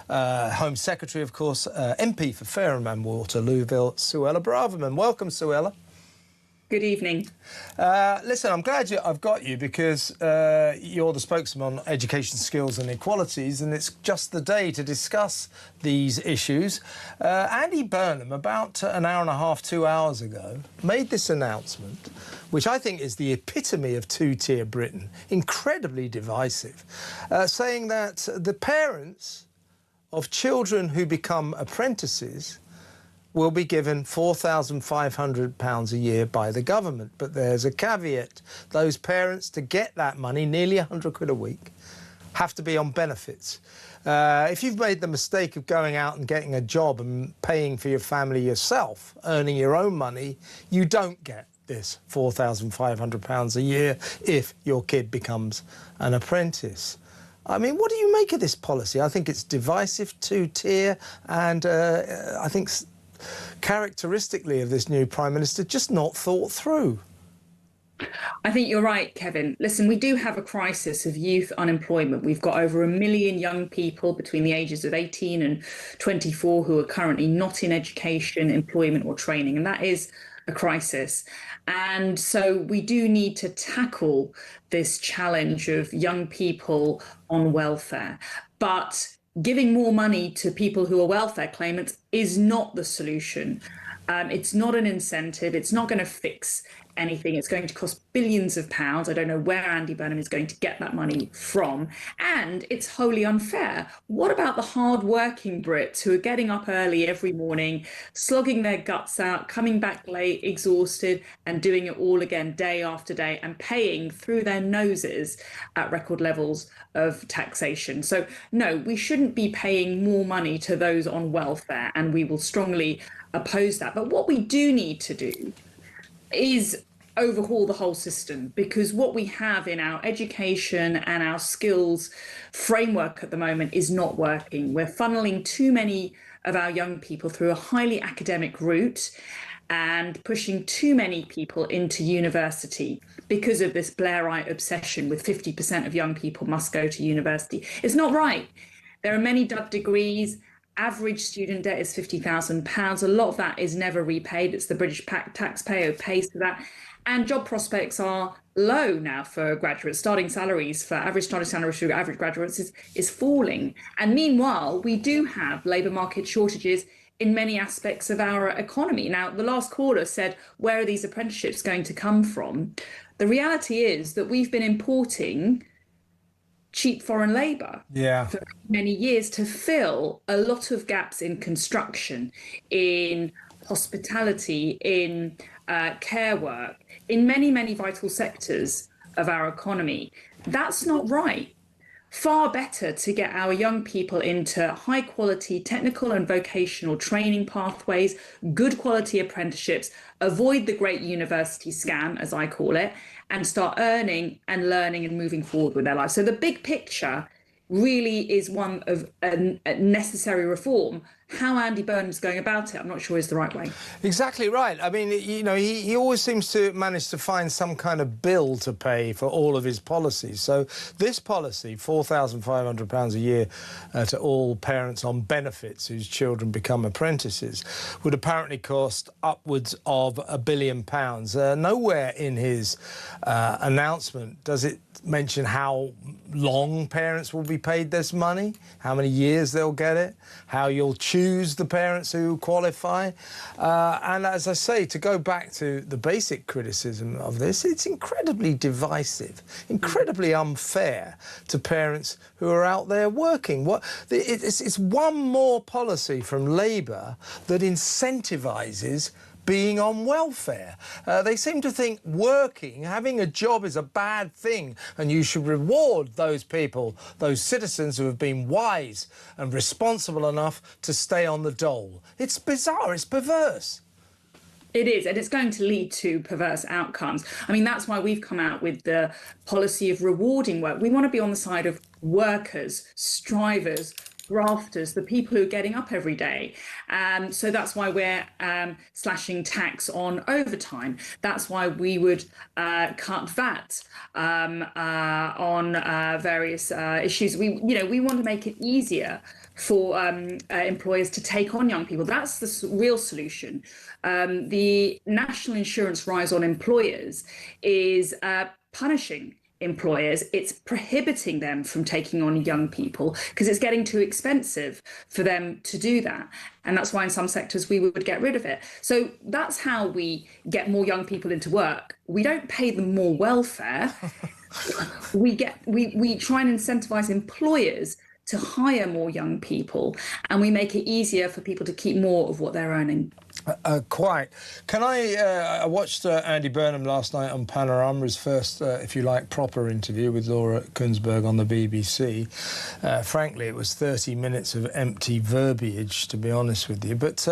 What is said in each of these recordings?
Home Secretary, of course, MP for Fareham and Waterlooville, Suella Braverman. Welcome, Suella. Good evening. Listen, I'm glad I've got you because you're the spokesman on education, skills and equalities, and it's just the day to discuss these issues. Andy Burnham, about an hour and a half, 2 hours ago, made this announcement, which I think is the epitome of two-tier Britain, incredibly divisive, saying that the parents of children who become apprentices will be given £4,500 a year by the government. But there's a caveat. Those parents, to get that money, nearly 100 quid a week, have to be on benefits. If you've made the mistake of going out and getting a job and paying for your family yourself, earning your own money, you don't get this £4,500 a year if your kid becomes an apprentice. I mean, what do you make of this policy? I think it's divisive, two-tier, and I think characteristically of this new Prime Minister, just not thought through. I think you're right, Kevin. Listen, we do have a crisis of youth unemployment. We've got over 1 million young people between the ages of 18 and 24 who are currently not in education, employment or training, and that is a crisis. And so we do need to tackle this challenge of young people on welfare. But giving more money to people who are welfare claimants is not the solution. It's not an incentive. It's not going to fix anything. It's going to cost billions of pounds. I don't know where Andy Burnham is going to get that money from. And it's wholly unfair. What about the hard-working Brits who are getting up early every morning, slogging their guts out, coming back late, exhausted, and doing it all again day after day and paying through their noses at record levels of taxation? So, no, we shouldn't be paying more money to those on welfare, and we will strongly oppose that. But what we do need to do is overhaul the whole system, because what we have in our education and our skills framework at the moment is not working. We're funneling too many of our young people through a highly academic route and pushing too many people into university because of this Blairite obsession with 50% of young people must go to university. It's not right. There are many dud degrees. Average student debt is £50,000. A lot of that is never repaid. It's the British taxpayer who pays for that. And job prospects are low now for graduates. Average starting salaries for average graduates is falling. And meanwhile, we do have labour market shortages in many aspects of our economy. Now, the last caller said, where are these apprenticeships going to come from? The reality is that we've been importing cheap foreign labour for many years to fill a lot of gaps in construction, in hospitality, in care work, in many, many vital sectors of our economy. That's not right. Far better to get our young people into high quality technical and vocational training pathways, good quality apprenticeships, avoid the great university scam, as I call it, and start earning and learning and moving forward with their lives. So the big picture really is one of a necessary reform. How Andy Burnham's going about it, I'm not sure is the right way. Exactly right. I mean, you know, he always seems to manage to find some kind of bill to pay for all of his policies. So this policy, £4,500 a year to all parents on benefits whose children become apprentices, would apparently cost upwards of £1 billion. Nowhere in his announcement does it mention how long parents will be paid this money, how many years they'll get it, how you'll choose the parents who qualify. And as I say, to go back to the basic criticism of this, it's incredibly divisive, incredibly unfair to parents who are out there working. It's one more policy from Labour that incentivises being on welfare. They seem to think working, having a job is a bad thing, and you should reward those people, those citizens who have been wise and responsible enough to stay on the dole. It's bizarre, it's perverse. It is, and it's going to lead to perverse outcomes. I mean, that's why we've come out with the policy of rewarding work. We want to be on the side of workers, strivers, grafters, the people who are getting up every day. So that's why we're slashing tax on overtime. That's why we would cut VAT on various issues. We want to make it easier for employers to take on young people. That's the real solution. The national insurance rise on employers is punishing employers. It's prohibiting them from taking on young people because it's getting too expensive for them to do that. And that's why in some sectors we would get rid of it. So that's how we get more young people into work. We don't pay them more welfare. we try and incentivize employers to hire more young people, and we make it easier for people to keep more of what they're earning. Quite. Can I watched Andy Burnham last night on Panorama, his first, if you like, proper interview with Laura Kuenssberg on the BBC. Frankly, it was 30 minutes of empty verbiage, to be honest with you. But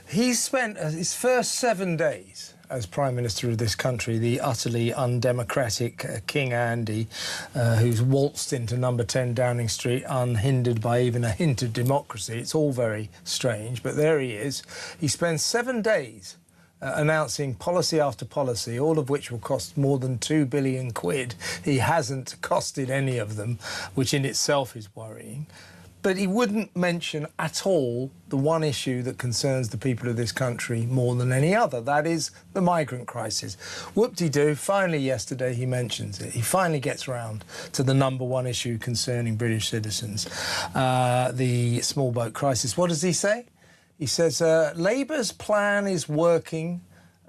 he spent his first 7 days as Prime Minister of this country, the utterly undemocratic King Andy, who's waltzed into number 10 Downing Street unhindered by even a hint of democracy. It's all very strange, but there he is. He spends 7 days announcing policy after policy, all of which will cost more than 2 billion quid. He hasn't costed any of them, which in itself is worrying. But he wouldn't mention at all the one issue that concerns the people of this country more than any other. That is the migrant crisis. Whoop-de-doo, finally yesterday he mentions it. He finally gets round to the number one issue concerning British citizens, the small boat crisis. What does he say? He says, Labour's plan is working.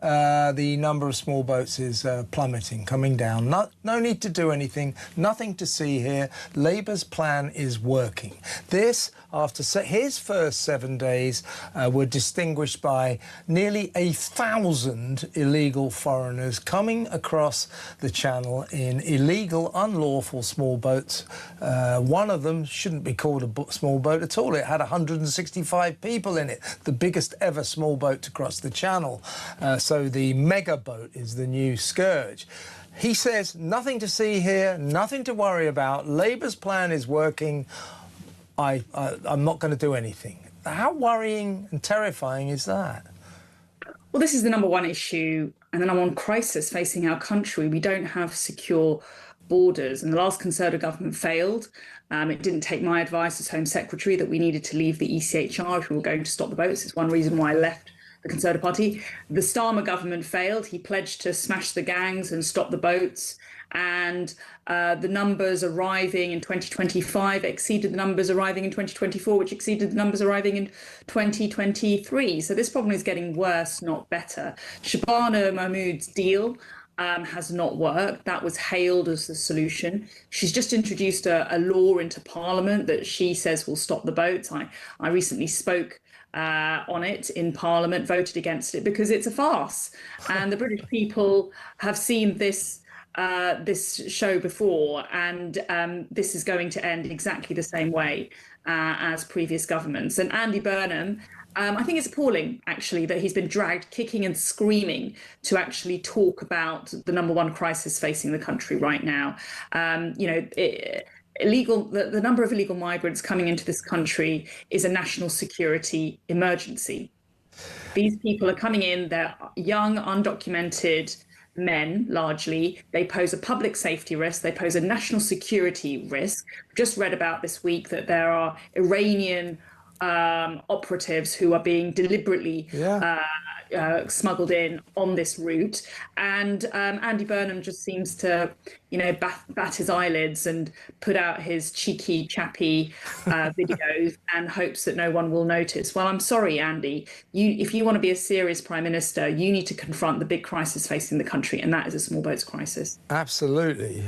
The number of small boats is plummeting, coming down. No need to do anything, nothing to see here. Labour's plan is working. This, after his first 7 days, were distinguished by nearly 1,000 illegal foreigners coming across the channel in illegal, unlawful small boats. One of them shouldn't be called a small boat at all. It had 165 people in it, the biggest ever small boat to cross the channel. So the mega boat is the new scourge. He says, nothing to see here, nothing to worry about. Labour's plan is working. I'm not going to do anything. How worrying and terrifying is that? Well, this is the number one issue and the number one crisis facing our country. We don't have secure borders, and the last Conservative government failed. It didn't take my advice as Home Secretary that we needed to leave the ECHR if we were going to stop the boats. It's one reason why I left the Conservative Party. The Starmer government failed. He pledged to smash the gangs and stop the boats. And the numbers arriving in 2025 exceeded the numbers arriving in 2024, which exceeded the numbers arriving in 2023. So this problem is getting worse, not better. Shabana Mahmood's deal has not worked. That was hailed as the solution. She's just introduced a law into Parliament that she says will stop the boats. I recently spoke on it in Parliament, voted against it because it's a farce. And the British people have seen this show before, and this is going to end exactly the same way as previous governments. And Andy Burnham, I think it's appalling, actually, that he's been dragged kicking and screaming to actually talk about the number one crisis facing the country right now. The number of illegal migrants coming into this country is a national security emergency. These people are coming in, they're young, undocumented men, largely. They pose a public safety risk, they pose a national security risk. Just read about this week that there are Iranian operatives who are being deliberately smuggled in on this route. And Andy Burnham just seems to, bat his eyelids and put out his cheeky, chappy videos and hopes that no one will notice. Well, I'm sorry, Andy. If you want to be a serious Prime Minister, you need to confront the big crisis facing the country, and that is a small boats crisis. Absolutely.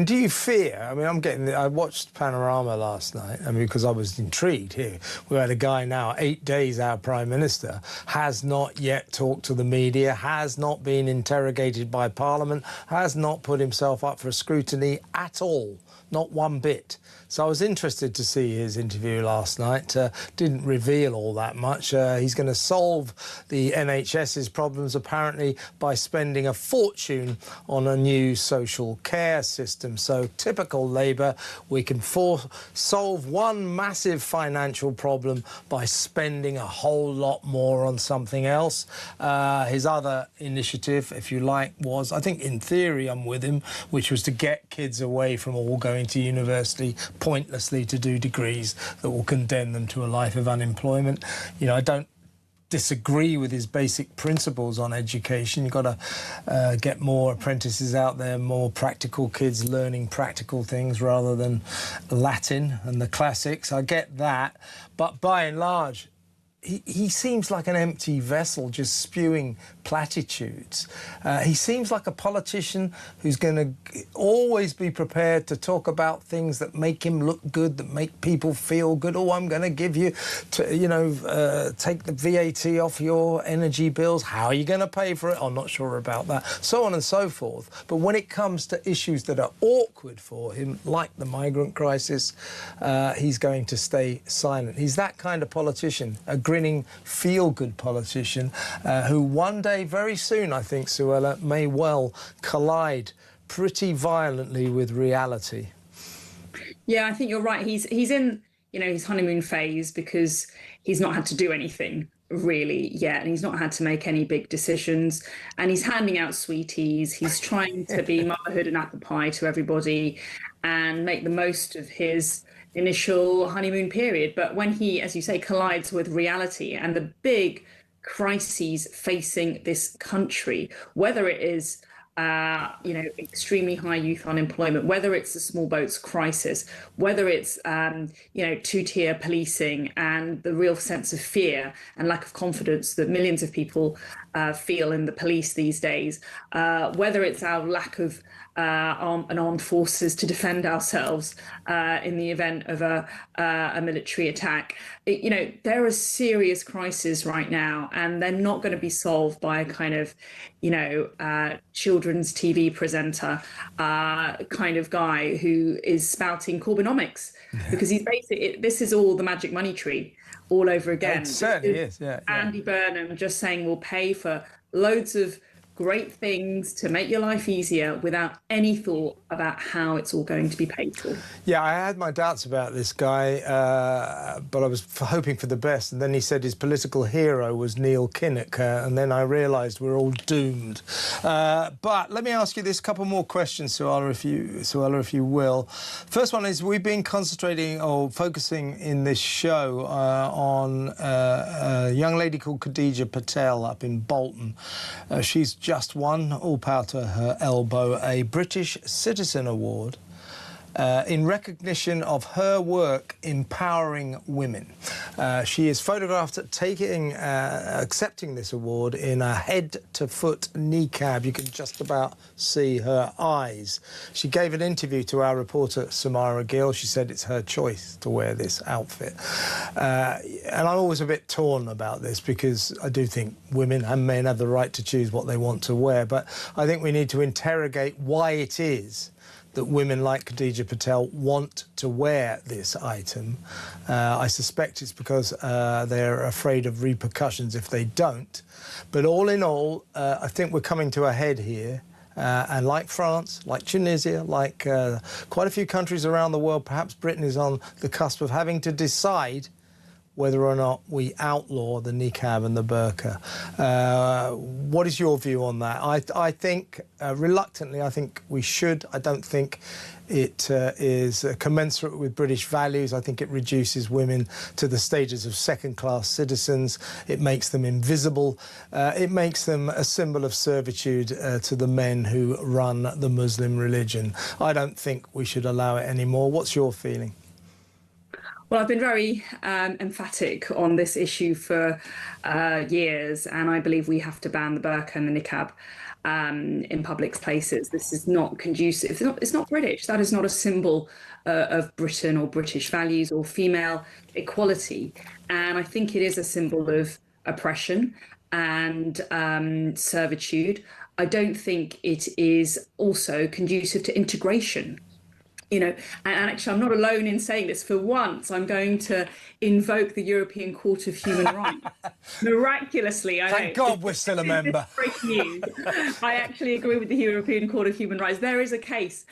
Do you fear? I watched Panorama last night, because I was intrigued here. We had a guy now, 8 days our Prime Minister, has not yet talked to the media, has not been interrogated by Parliament, has not put himself up for scrutiny at all, not one bit. So I was interested to see his interview last night. Didn't reveal all that much. He's going to solve the NHS's problems, apparently, by spending a fortune on a new social care system. So typical Labour, we can solve one massive financial problem by spending a whole lot more on something else. His other initiative, if you like, was, I think in theory I'm with him, which which was to get kids away from all going to university pointlessly to do degrees that will condemn them to a life of unemployment. You know, I don't disagree with his basic principles on education. You've got to get more apprentices out there, more practical kids learning practical things rather than Latin and the classics. I get that. But by and large, he seems like an empty vessel just spewing platitudes. He seems like a politician who's going to always be prepared to talk about things that make him look good, that make people feel good. Oh, I'm going to give you, take the VAT off your energy bills. How are you going to pay for it? I'm not sure about that. So on and so forth. But when it comes to issues that are awkward for him, like the migrant crisis, he's going to stay silent. He's that kind of politician, a grinning, feel-good politician who one day, very soon, I think, Suella, may well collide pretty violently with reality. Yeah, I think you're right. He's in, his honeymoon phase because he's not had to do anything really yet, and he's not had to make any big decisions, and he's handing out sweeties. He's trying to be motherhood and apple pie to everybody and make the most of his initial honeymoon period. But when he, as you say, collides with reality and the big crises facing this country, whether it is extremely high youth unemployment, whether it's the small boats crisis, whether it's two-tier policing and the real sense of fear and lack of confidence that millions of people feel in the police these days, whether it's our lack of armed forces to defend ourselves in the event of a military attack. There are serious crises right now, and they're not going to be solved by a kind of, children's TV presenter kind of guy who is spouting Corbynomics, because he's basically, this is all the magic money tree all over again. It certainly is, yeah. Andy Burnham just saying we'll pay for loads of great things to make your life easier without any thought about how it's all going to be paid for. Yeah, I had my doubts about this guy, but I was hoping for the best. And then he said his political hero was Neil Kinnock, and then I realised we're all doomed. But let me ask you this couple more questions, Suella, if you will. First one is, we've been concentrating or focusing in this show on a young lady called Khadija Patel up in Bolton. She's just won, all power to her elbow, a British Citizen Award in recognition of her work empowering women. She is photographed accepting this award in a head-to-foot niqab. You can just about see her eyes. She gave an interview to our reporter Samara Gill. She said it's her choice to wear this outfit. And I'm always a bit torn about this, because I do think women and men have the right to choose what they want to wear, but I think we need to interrogate why it is that women like Khadija Patel want to wear this item. I suspect it's because they're afraid of repercussions if they don't. But all in all, I think we're coming to a head here. And like France, like Tunisia, like quite a few countries around the world, perhaps Britain is on the cusp of having to decide whether or not we outlaw the niqab and the burqa. What is your view on that? I think, reluctantly, I think we should. I don't think it is commensurate with British values. I think it reduces women to the status of second-class citizens. It makes them invisible. It makes them a symbol of servitude to the men who run the Muslim religion. I don't think we should allow it anymore. What's your feeling? Well, I've been very emphatic on this issue for years, and I believe we have to ban the burqa and the niqab in public places. This is not conducive. It's not British. That is not a symbol of Britain or British values or female equality. And I think it is a symbol of oppression and servitude. I don't think it is also conducive to integration you know, and actually I'm not alone in saying this. For once, I'm going to invoke the European Court of Human Rights. Miraculously, I Thank know. God we're still a member. Breaking news. I actually agree with the European Court of Human Rights. There is a case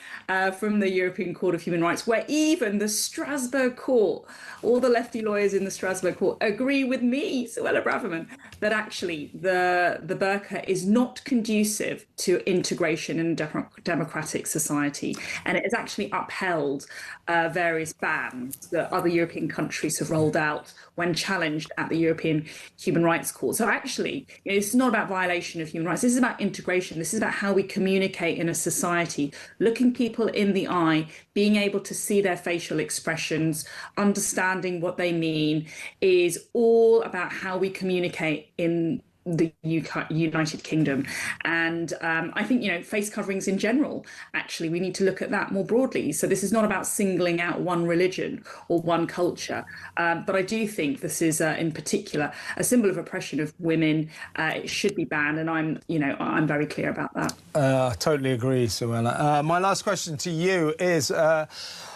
from the European Court of Human Rights where even the Strasbourg court, all the lefty lawyers in the Strasbourg court agree with me, Suella Braverman, that actually the burqa is not conducive to integration in a democratic society. And it has actually upheld various bans that other European countries have rolled out when challenged at the European Human Rights Court. So actually, it's not about violation of human rights. This is about integration. This is about how we communicate in a society, looking people in the eye, being able to see their facial expressions, understanding what they mean, is all about how we communicate in the United Kingdom. And I think, face coverings in general, actually, we need to look at that more broadly. So this is not about singling out one religion or one culture. But I do think this is, in particular, a symbol of oppression of women. It should be banned. And I'm very clear about that. I totally agree, Suella. My last question to you is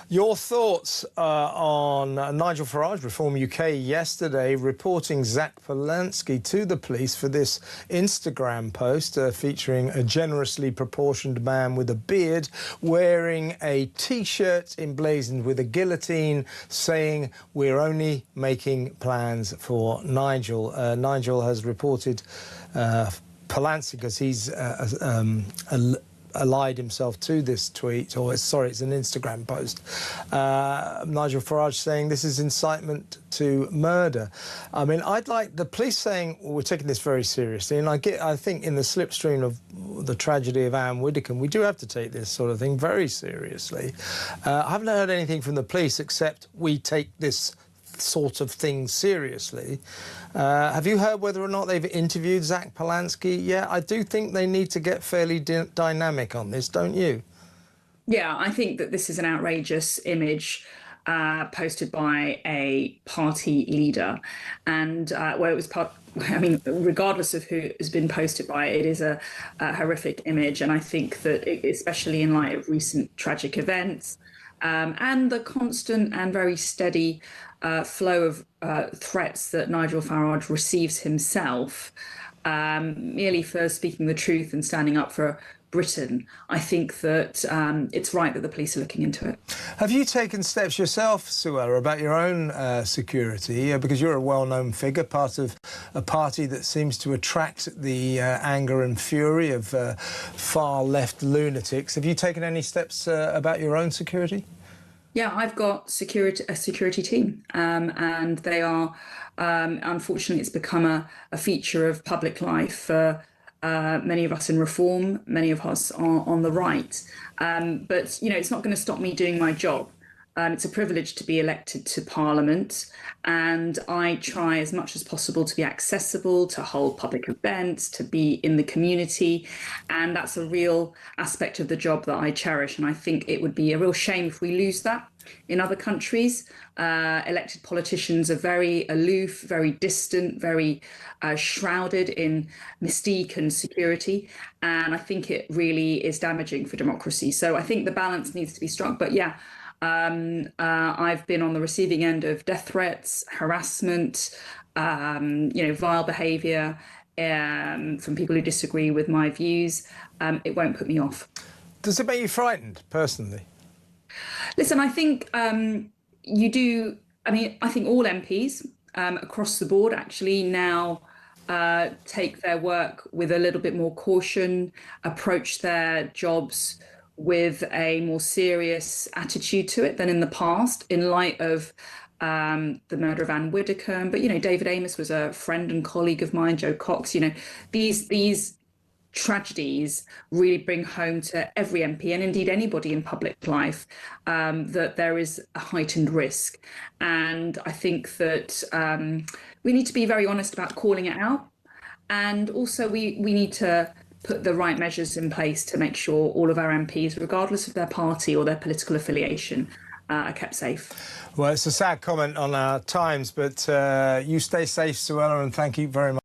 your thoughts on Nigel Farage, Reform UK, yesterday reporting Zach Polanski to the police for this Instagram post featuring a generously proportioned man with a beard wearing a T-shirt emblazoned with a guillotine saying, "We're only making plans for Nigel." Nigel has reported Polanski because he's allied himself to this tweet, or sorry, it's an Instagram post. Nigel Farage saying this is incitement to murder. I mean, I'd like the police saying, well, we're taking this very seriously, and I think in the slipstream of the tragedy of Anne Widdecombe, we do have to take this sort of thing very seriously. I haven't heard anything from the police except we take this sort of thing seriously. Have you heard whether or not they've interviewed Zach Polanski? Yeah, I do think they need to get fairly dynamic on this, don't you? Yeah, I think that this is an outrageous image posted by a party leader, and where it was regardless of who has been posted by it is a horrific image. And I think that, especially in light of recent tragic events and the constant and very steady flow of threats that Nigel Farage receives himself, merely for speaking the truth and standing up for Britain, I think that it's right that the police are looking into it. Have you taken steps yourself, Suella, about your own security? Because you're a well-known figure, part of a party that seems to attract the anger and fury of far-left lunatics. Have you taken any steps about your own security? Yeah, I've got a security team, and they are, unfortunately, it's become a feature of public life for many of us in Reform, many of us on the right. But, it's not going to stop me doing my job. It's a privilege to be elected to Parliament, and I try as much as possible to be accessible, to hold public events, to be in the community, and that's a real aspect of the job that I cherish. And I think it would be a real shame if we lose that in other countries. Elected politicians are very aloof, very distant, very shrouded in mystique and security, and I think it really is damaging for democracy. So I think the balance needs to be struck. But yeah, I've been on the receiving end of death threats, harassment, vile behaviour from people who disagree with my views. It won't put me off. Does it make you frightened, personally? Listen, I think you do. I think all MPs across the board actually now take their work with a little bit more caution, approach their jobs with a more serious attitude to it than in the past, in light of the murder of Anne Widdecombe. But, David Amess was a friend and colleague of mine, Joe Cox. These tragedies really bring home to every MP, and indeed anybody in public life, that there is a heightened risk. And I think that we need to be very honest about calling it out. And also we need to put the right measures in place to make sure all of our MPs, regardless of their party or their political affiliation, are kept safe. Well, it's a sad comment on our times, but you stay safe, Suella, and thank you very much.